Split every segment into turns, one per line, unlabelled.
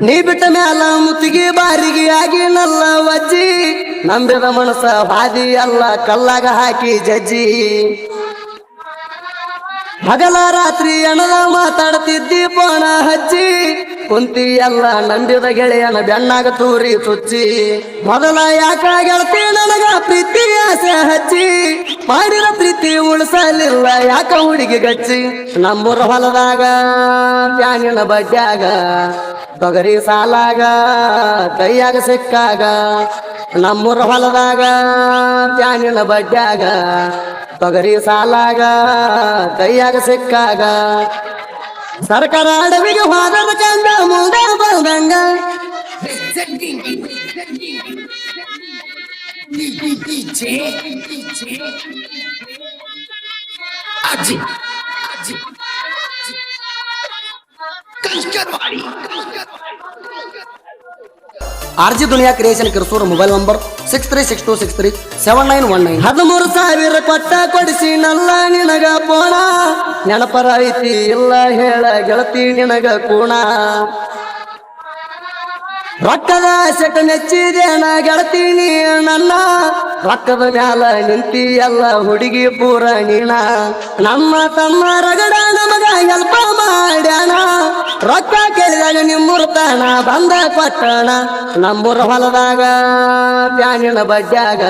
ನೀ ಬಿಟ್ಟ ಮ್ಯಾಲ ಮುತ್ತಿಗೆ ಬಾರಿಗೆ ಆಗಿ ನಲ್ಲ ವಜ್ಜಿ ನಂಬಿದ ಮನಸ ಬಾದಿ ಅಲ್ಲ ಕಲ್ಲಾಗ ಹಾಕಿ ಜಜ್ಜಿ ಹಗಲ ರಾತ್ರಿ ಅಣದ ಮಾತಾಡ್ತಿದ್ದಿ ಪೋಣ ಹಚ್ಚಿ ಕುಂತಿ ಎಲ್ಲ ನಂಬಿದ ಗೆಳೆಯನ ಬೆಣ್ಣಾಗ ತೂರಿ ಚುಚ್ಚಿ ಮೊದಲ ಯಾಕ ಗೆಳತಿ ನನಗ ಪ್ರೀತಿ ಆಸೆ ಹಚ್ಚಿ ಮಾಡಿದ ಪ್ರೀತಿ ಉಳಿಸಲಿಲ್ಲ ಯಾಕ ಹುಡುಗಿ ಗಚ್ಚಿ ನಮ್ಮೂರ ಹೊಲದಾಗ ಪ್ಯಾನಿನ ಬಡ್ಡ್ಯಾಗ ತೊಗರಿ ಸಾಲಾಗ ಕೈಯಾಗ ಸಿಕ್ಕಾಗ ನಮ್ಮೂರ ಹೊಲದಾಗ ಪ್ಯಾನಿನ ಬಡ್ಡ್ಯಾಗ ತೊಗರಿ ಸಾಲಾಗ ಕೈಯಾಗ ಸಿಕ್ಕಾಗ ಸರ್ಕಾರ ಅಡವಿಗೆ ಹೋದದ ಕಂಡ ಮುಂದ ಬಂದಂಗ ಆರ್ಜಿ ದುನಿಯಾ ಕ್ರಿಯೇಷನ್ ಕಿರ್ಸೂರು ಮೊಬೈಲ್ ನಂಬರ್ 6362637919 13,000 ಕೊಟ್ಟ ಕೊಡಿಸಿ ನಲ್ಲ ನಿನಗ ಪೋಣ ನೆನಪರ ಐತಿ ಇಲ್ಲ ಹೇಳ ಗೆಳತಿ ನಿನಗ ಕೂಣ ರೊಕ್ಕದ ಸೆಟ ನೆಚ್ಚಿದೇನ ಗೆಳತಿ ನೀ ನನ್ನ ರೊಕ್ಕದ ಮ್ಯಾಲ ನಿಂತಿ ಎಲ್ಲ ಹುಡುಗಿ ಪೂರ ನೀಣ ನಮ್ಮ ತಮ್ಮ ರಗಡ ನಮಗ ಹೆಲ್ಪ ಮಾಡ್ಯಾನ ರೊಕ್ಕ ಕೇಳಿದಾಗ ನಿಮ್ಮುರ್ತಾನ ಬಂದ ಕೊಟ್ಟಣ ನಮ್ಮೂರ ಹೊಲದಾಗ ಪ್ಯಾನಿನ ಬಡ್ಡ್ಯಾಗ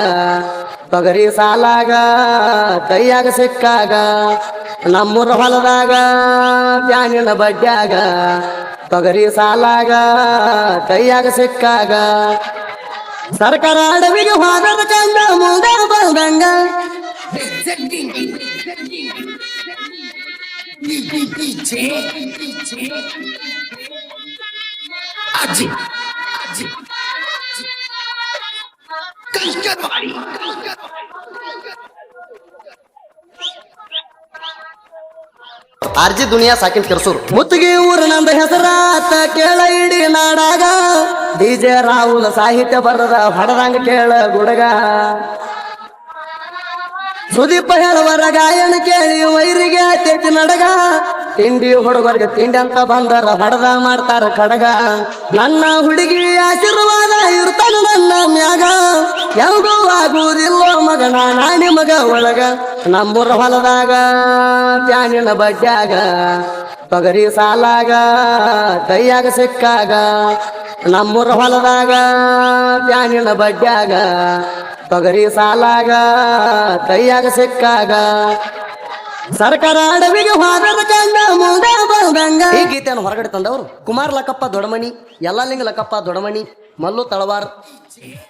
ತೊಗರಿ ಸಾಲಾಗ ಕೈಯಾಗ ಸಿಕ್ಕಾಗ ನಮ್ಮೂರ ಹೊಲದಾಗ ಪ್ಯಾನಿನ ಬಡ್ಡ್ಯಾಗ ತೊಗರಿ ಸಾಲಾಗ ಕೈಯಾಗ ಸಿಕ್ಕಾಗ ಸರ್ಕಾರ ಅಡವಿಗೆ ಹೋದದ ಕಂಡ ಮುಂದ ಬಂದಂಗ ಆರ್ಜಿ ದುನಿಯಾ ಸಾಕಿನ್ ಕಿರ್ಸೂರು ಮುತ್ತಿಗೆ ಊರ ನಂದ ಹೆಸರಾತ ಕೇಳ ಇಡೀ ನಾಡಾಗ ಡಿಜೆ ರಾಹುಲ್ ಸಾಹಿತ್ಯ ಬರದ ಹೊಡದಂಗ ಕೇಳ ಗುಡಗ ಸುದೀಪ ಹೇಳುವರ ಗಾಯನ ಕೇಳಿ ವೈರಿಗೆ ತೆಚ್ಚಿ ನಡಗ ತಿಂಡಿ ಹುಡುಗರಿಗೆ ತಿಂಡಿ ಅಂತ ಬಂದರ ಹೊಡೆದ ಮಾಡ್ತಾರ ಕಡಗ ನನ್ನ ಹುಡುಗಿ ಆಶೀರ್ವಾದ ಇರ್ತಾನ ನನ್ನ ಮ್ಯಾಗ ಯಾವುದು ಆಗುವುದಿಲ್ಲೋ ಮಗನ ನಾನಿ ಮಗ ಒಳಗ ನಮ್ಮೂರ ಹೊಲದಾಗ ಪ್ಯಾನಿನ ಬಡ್ಡ್ಯಾಗ ತೊಗರಿ ಸಾಲಾಗ ಕೈಯಾಗ ಸಿಕ್ಕಾಗ ನಮ್ಮೂರ ಹೊಲದಾಗ ಪ್ಯಾನಿನ ಬಡ್ಡ್ಯಾಗ ತೊಗರಿ ಸಾಲಾಗ ಕೈಯಾಗ ಸಿಕ್ಕಾಗ ಸರ್ಕಾರ ಅಡವಿಗೆ ಹೋದದ ಕಂಡ ಮುಂದ ಬಂದಂಗ ಈ ಗೀತೆಯನ್ನು ಹೊರಗಡೆ ತಂದವರು ಕುಮಾರ್ ಲಕ್ಕಪ್ಪ ದೊಡಮಣಿ ಯಲ್ಲಾಲಿಂಗ ಲಕ್ಕಪ್ಪ ದೊಡಮಣಿ ಮಲ್ಲು ತಳವಾರ್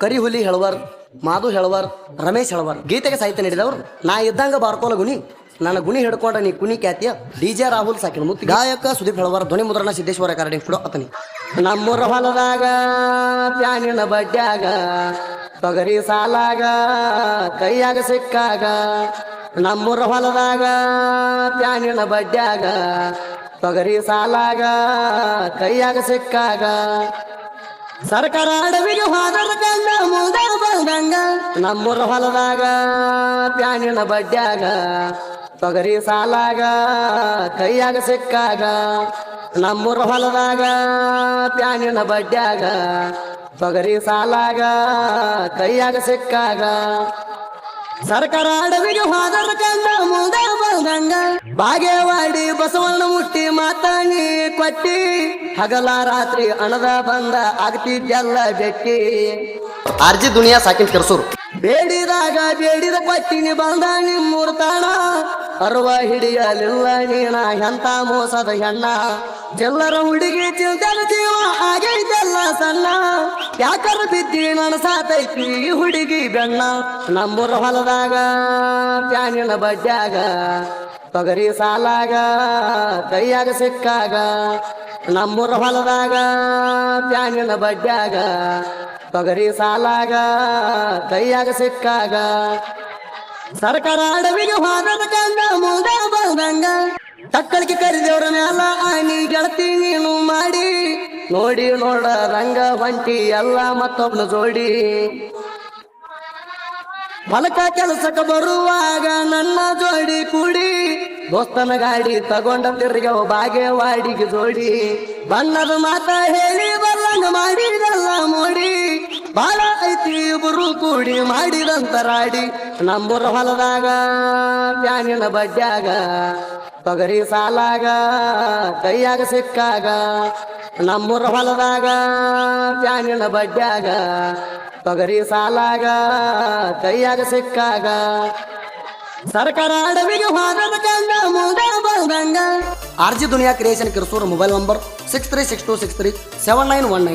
ಕರಿಹುಲಿ ಹೆಳವರ್ ಮಾಧು ಹೆಳವರ್ ರಮೇಶ್ ಹೆಳವರ್ ಗೀತೆಗೆ ಸಾಹಿತ್ಯ ನೀಡಿದವರು ನಾ ಇದ್ದಂಗ ಬಾರ್ಕೋಲ ಗುಣಿ ನನ್ನ ಗುಣಿ ಹಿಡ್ಕೊಂಡ ನೀ ಕುಣಿ ಖ್ಯಾತಿಯ ಡಿಜೆ ರಾಹುಲ್ ಸಾಕಿನ ಮುತ್ತು ಗಾಯಕ ಸುದೀಪ್ ಹೆಳವರ್ ಧ್ವನಿ ಮುದ್ರಣ ಸಿದ್ದೇಶ್ವರ ಕಾರಡಿ ಫುಡೋ ಅತನಿ ನಮ್ಮೂರ ಹೊಲದಾಗ ಪ್ಯಾನಿನ ಬಡ್ಡ್ಯಾಗ ತೊಗರಿ ಸಾಲಾಗ ಕೈಯಾಗ ಸಿಕ್ಕಾಗ ನಮ್ಮೂರ ಹೊಲದಾಗ ಪ್ಯಾನಿನ ಬಡ್ಡ್ಯಾಗ ತೊಗರಿ ಸಾಲಾಗ ಕೈಯಾಗ ಸಿಕ್ಕಾಗ ಸರ್ಕಾರ ಅಡವಿಗೆ ಹೋದದ ಕಂಡ ಮುಂದ ಬಂದಂಗ ನಮ್ಮೂರ ಹೊಲದಾಗ ಪ್ಯಾನಿನ ಬಡ್ಡ್ಯಾಗ ತೊಗರಿ ಸಾಲಾಗ ಕೈಯಾಗ ಸಿಕ್ಕಾಗ ನಮ್ಮೂರ ಹೊಲದಾಗ ಪ್ಯಾನಿನ ಬಡ್ಡ್ಯಾಗ ತೊಗರಿ ಸಾಲಾಗ ಕೈಯಾಗ ಸಿಕ್ಕಾಗ ಸರ್ಕಾರ ಅಡವಿಗೆ ಹೋದದ ಕಂಡ ಮುಂದ ಬಂದಂಗ ಬಾಗೇವಾಡಿ ಬಸವಣ್ಣ ಮುಟ್ಟಿ ಮಾತಾನಿ ಕೊಟ್ಟಿ ಹಗಲ ರಾತ್ರಿ ಅಣದ ಬಂದ ಆಗ್ತಿದ್ದೆಲ್ಲ ಬೆಟ್ಟಿ ಆರ್ಜಿ ದುನಿಯಾ ಸಾಕಿನ್ ಕಿರ್ಸೂರು ಬೇಡಿದಾಗ ಬೇಡಿದ ಕೊಟ್ಟಿನಿ ಬಂದ ನಿಮ್ಮೂರ್ ತಾಣ ಅರ್ವ ಹಿಡಿಯಲಿಲ್ಲ ನೀನ ಎಂತ ಮೋಸದ ಹೆಣ್ಣ ಎಲ್ಲರ ಹುಡುಗಿ ಚಿಲ್ತನ ಜೀವ ಆಗೈತೆಲ್ಲ ಸಣ್ಣ ಯಾಕರ ಬಿದ್ದಿ ನನ್ನ ಸಾತೈತಿ ಹುಡುಗಿ ಬೆಣ್ಣ ನಮ್ಮೂರ ಹೊಲದಾಗ ಪ್ಯಾನಿನ ಬಡ್ಡ್ಯಾಗ ತೊಗರಿ ಸಾಲಾಗ ಕೈಯಾಗ ಸಿಕ್ಕಾಗ ನಮ್ಮೂರ ಹೊಲದಾಗ ಪ್ಯಾನಿನ ಬಡ್ಡ್ಯಾಗ ತೊಗರಿ ಸಾಲಾಗ ಕೈಯಾಗ ಸಿಕ್ಕಾಗ ಸರ್ಕಾರ ಅಡವಿಗೆ ಹೋದದ ಕಂಡ ಮುಂದ ಬಂದಂಗ ತಕ್ಕಳಿಗೆ ಕರಿದೇವ್ರ ಮ್ಯಾಲ ಆನಿ ಗೆಳತಿ ನೀನು ಮಾಡಿ ನೋಡಿ ನೋಡ ರಂಗ ಹೊಂಟಿ ಎಲ್ಲ ಮತ್ತೊಬ್ನ ಜೋಡಿ ಹೊಲಕ ಕೆಲಸಕ್ಕೆ ಬರುವಾಗ ನನ್ನ ಜೋಡಿ ಕೂಡಿ ದೋಸ್ತನ ಗಾಡಿ ತಗೊಂಡ ತಿರ್ಗ ಬಾಗೇವಾಡಿಗೆ ಜೋಡಿ ಬಣ್ಣದ ಮಾತ ಹೇಳಿ ಬರ ಬಾಳ ಐತಿ ಇಬ್ರು ಕೂಡಿ ಮಾಡಿದಂತ ರಾಡಿ ನಮ್ಮೂರ ಹೊಲದಾಗ ಬ್ಯಾನಿನ ಬಡ್ಡ್ಯಾಗ ತೊಗರಿ ಸಾಲಾಗ ಕೈಯಾಗ ಸಿಕ್ಕಾಗ ನಮ್ಮೂರ ಹೊಲದಾಗ ಬ್ಯಾನಿನ ಬಡ್ಡ್ಯಾಗ ತೊಗರಿ ಸಾಲಾಗ ಕೈಯಾಗ ಸಿಕ್ಕಾಗ ಸರ್ಕಾರ ಅಡವಿಗೆ ಹೋಗದ ಗಂಗ ಮೂಗ ಬಂದಂಗ. RG ದುನಿಯಾ ಕ್ರಿಯೇಷನ್ ಕಿರ್ಸೂರ್. Mobile number 6362637919.